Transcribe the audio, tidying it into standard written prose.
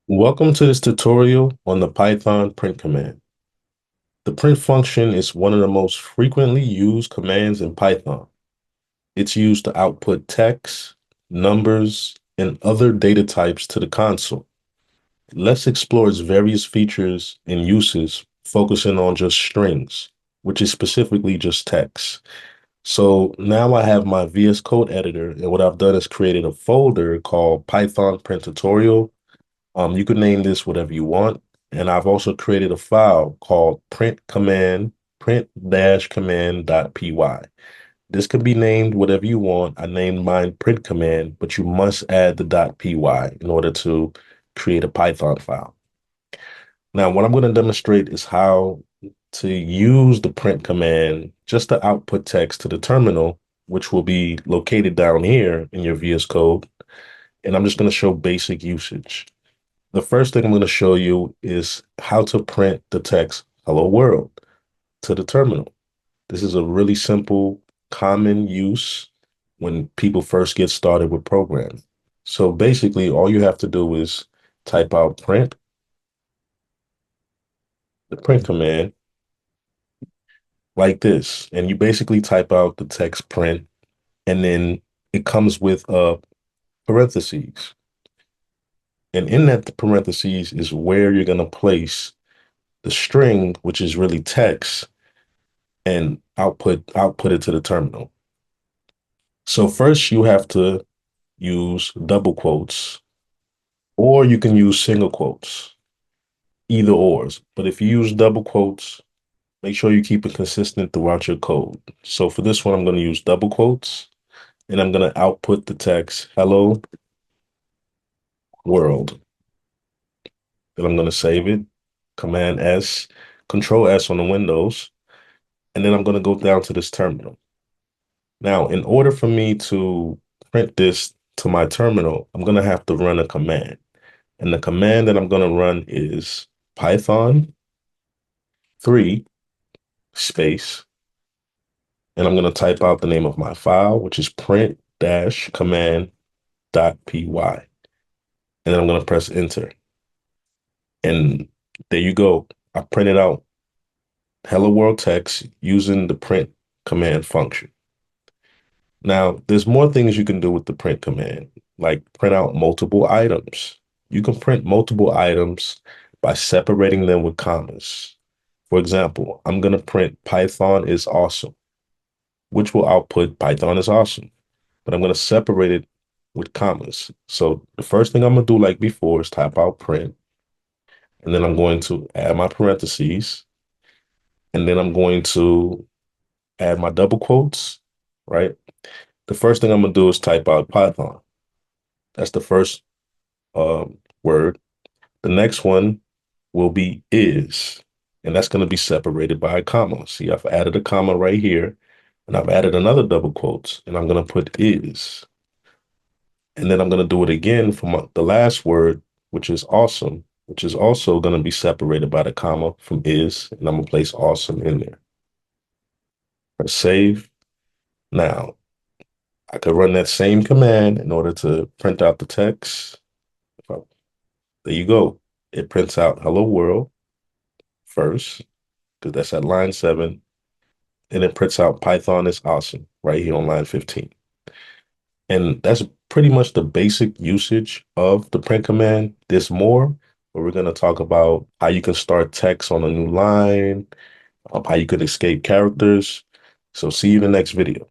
Welcome to this tutorial on the Python print command. The print function is one of the most frequently used commands in Python. It's used to output text, numbers, and other data types to the console. Let's explore its various features and uses, focusing on just strings, which is specifically just text. So now I have my VS Code editor, and what I've done is created a folder called Python print tutorial. You can name this whatever you want. And I've also created a file called print-command.py. This can be named whatever you want. I named mine print command, but you must add the .py in order to create a Python file. Now, what I'm going to demonstrate is how to use the print command just to output text to the terminal, which will be located down here in your VS Code. And I'm just going to show basic usage. The first thing I'm going to show you is how to print the text "Hello World" to the terminal. This is a really simple, common use when people first get started with programming. So basically, all you have to do is type out print, the print command, like this. And you basically type out the text print, and then it comes with parentheses. And in that parentheses is where you're going to place the string, which is really text, and output it to the terminal. So first you have to use double quotes, or you can use single quotes, either ors. But if you use double quotes, make sure you keep it consistent throughout your code. So for this one, I'm going to use double quotes, and I'm going to output the text "Hello World." Then I'm going to save it, Command S, Control S on the Windows, and then I'm going to go down to this terminal. Now, in order for me to print this to my terminal, I'm going to have to run a command. And the command that I'm going to run is Python 3 space, and I'm going to type out the name of my file, which is print-command.py. And then I'm going to press enter. And there you go. I printed out hello world text using the print command function. Now, there's more things you can do with the print command, like print out multiple items. You can print multiple items by separating them with commas. For example, I'm going to print Python is awesome, which will output Python is awesome, but I'm going to separate it with commas. So the first thing I'm going to do, like before, is type out print, and then I'm going to add my parentheses, and then I'm going to add my double quotes, right? The first thing I'm going to do is type out Python. That's the first word. The next one will be is, and that's going to be separated by a comma. See, I've added a comma right here, and I've added another double quotes, and I'm going to put is. And then I'm going to do it again for the last word, which is awesome, which is also going to be separated by the comma from is, and I'm going to place awesome in there. Press save. Now, I could run that same command in order to print out the text. There you go. It prints out hello world first, because that's at line 7, and it prints out Python is awesome right here on line 15. And that's pretty much the basic usage of the print command. There's more, but we're going to talk about how you can start text on a new line, how you could escape characters. So see you in the next video.